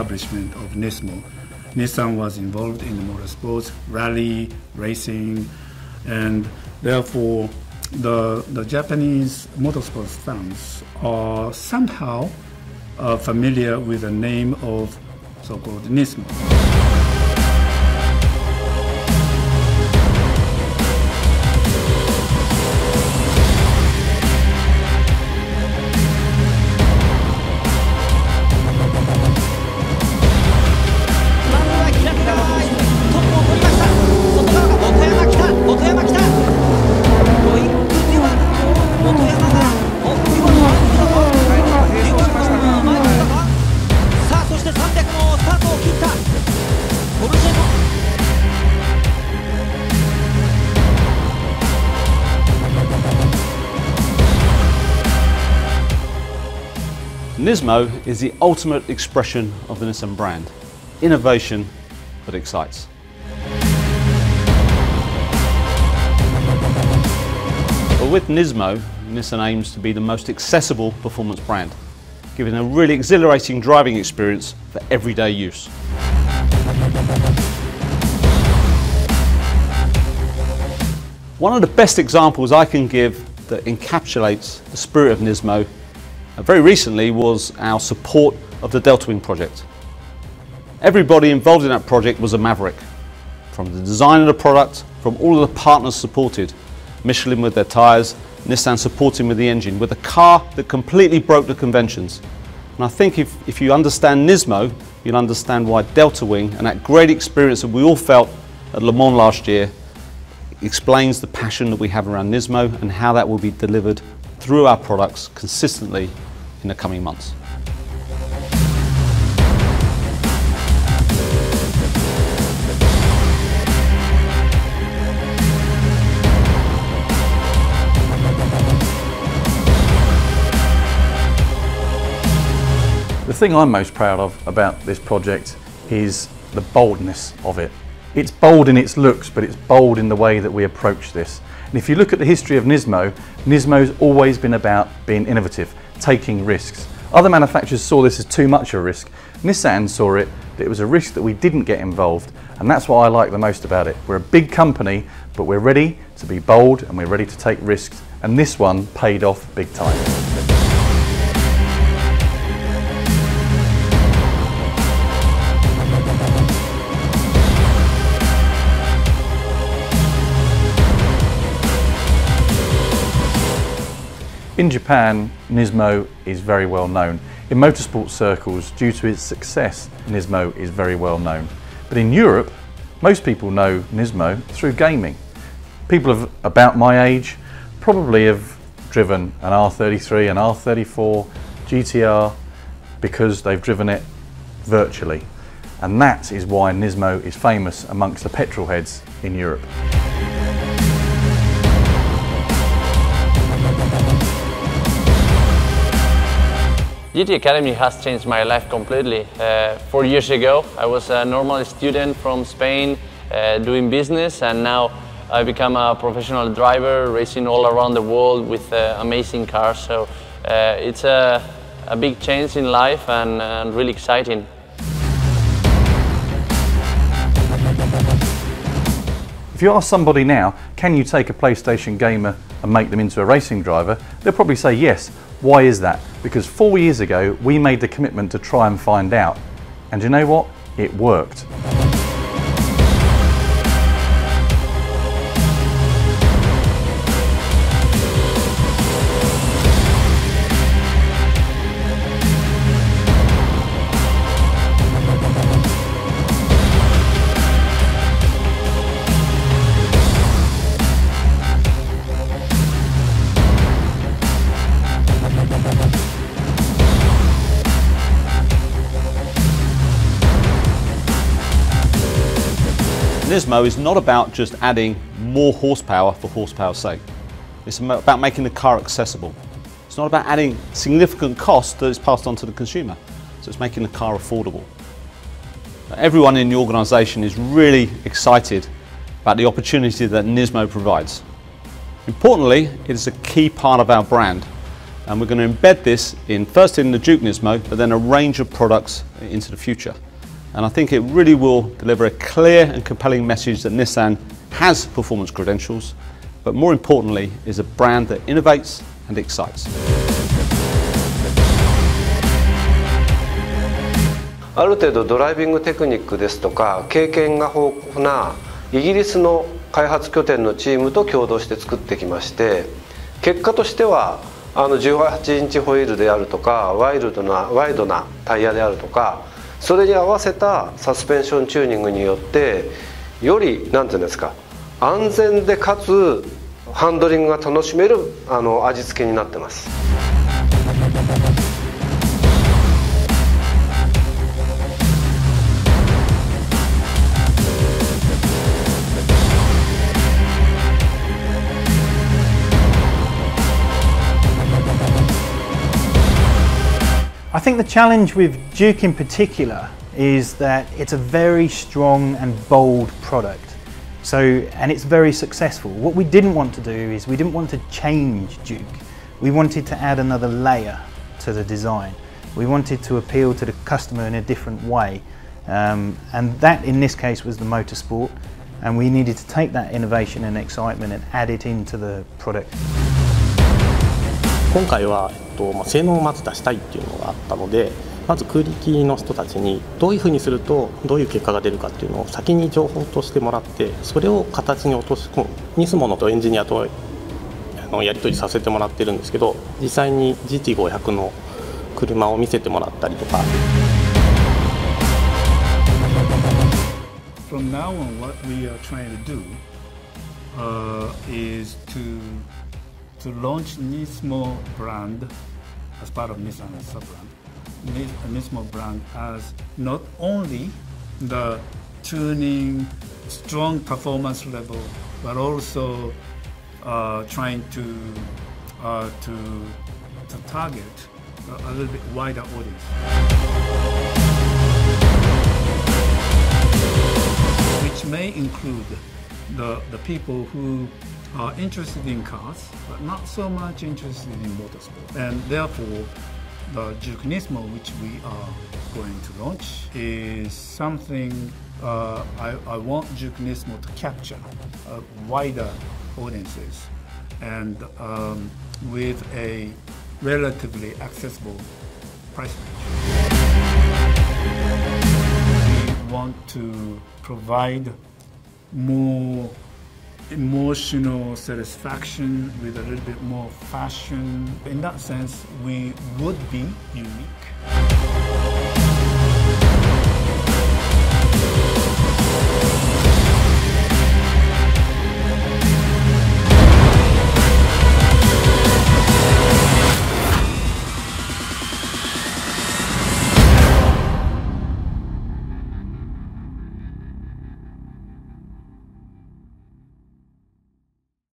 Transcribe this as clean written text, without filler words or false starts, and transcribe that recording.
establishment of Nismo, Nissan was involved in motorsports, rally, racing, and therefore the Japanese motorsports fans are somehow familiar with the name of so-called Nismo. Nismo is the ultimate expression of the Nissan brand. Innovation that excites. But with Nismo, Nissan aims to be the most accessible performance brand, giving a really exhilarating driving experience for everyday use. One of the best examples I can give that encapsulates the spirit of Nismo very recently was our support of the Delta Wing project. Everybody involved in that project was a maverick. From the design of the product, from all of the partners supported, Michelin with their tyres, Nissan supporting with the engine, with a car that completely broke the conventions. And I think if you understand Nismo, you'll understand why Delta Wing and that great experience that we all felt at Le Mans last year explains the passion that we have around Nismo and how that will be delivered through our products consistently in the coming months. The thing I'm most proud of about this project is the boldness of it. It's bold in its looks, but it's bold in the way that we approach this. And if you look at the history of Nismo, Nismo's always been about being innovative, taking risks. Other manufacturers saw this as too much of a risk. Nissan saw it, that it was a risk that we didn't get involved, and that's what I like the most about it. We're a big company, but we're ready to be bold and we're ready to take risks, and this one paid off big time. In Japan, Nismo is very well known. In motorsport circles, due to its success, Nismo is very well known. But in Europe, most people know Nismo through gaming. People of about my age probably have driven an R33, an R34, GTR, because they've driven it virtually. And that is why Nismo is famous amongst the petrol heads in Europe. GT Academy has changed my life completely. 4 years ago, I was a normal student from Spain doing business, and now I become a professional driver, racing all around the world with amazing cars. So it's a big change in life and really exciting. If you ask somebody now, can you take a PlayStation gamer and make them into a racing driver? They'll probably say yes. Why is that? Because 4 years ago, we made the commitment to try and find out. And you know what? It worked. Nismo is not about just adding more horsepower for horsepower's sake. It's about making the car accessible. It's not about adding significant cost that is passed on to the consumer. So it's making the car affordable. Everyone in the organisation is really excited about the opportunity that Nismo provides. Importantly, it is a key part of our brand, And we're going to embed this first in the Duke Nismo, but then a range of products into the future. And I think it really will deliver a clear and compelling message that Nissan has performance credentials, but more importantly is a brand that innovates and excites. ある程度ドライビングテクニックですとか経験が豊富なイギリスの開発拠点のチームと共同して作ってきまして、結果としては18インチホイールであるとかワイドなタイヤであるとか、それに合わせたサスペンションチューニングによってより何て言うんですか、安全でかつハンドリングが楽しめる味付けになってます。I think the challenge with Duke in particular is that it's a very strong and bold product. And it's very successful. What we didn't want to do is we didn't want to change Duke. We wanted to add another layer to the design. We wanted to appeal to the customer in a different way. And that in this case was the motorsport. And we needed to take that innovation and excitement and add it into the product. 今回は、性能をまず出したいっていうのがあったので、まず空力の人たちにどういうふうにするとどういう結果が出るかっていうのを先に情報としてもらって、それを形に落とし込む。ニスモのとエンジニアとやり取りさせてもらってるんですけど、実際に GT500 の車を見せてもらったりとか。From now on, what we are trying to do is to launch Nismo brand as part of Nissan sub-brand. Nismo brand as not only the tuning, strong performance level, but also trying to target a little bit wider audience, which may include the people who are interested in cars, but not so much interested in motorsport. And therefore, the Duke Nismo, which we are going to launch, is something I want Duke Nismo to capture wider audiences and with a relatively accessible price range. We want to provide more emotional satisfaction with a little bit more fashion. In that sense, we would be unique.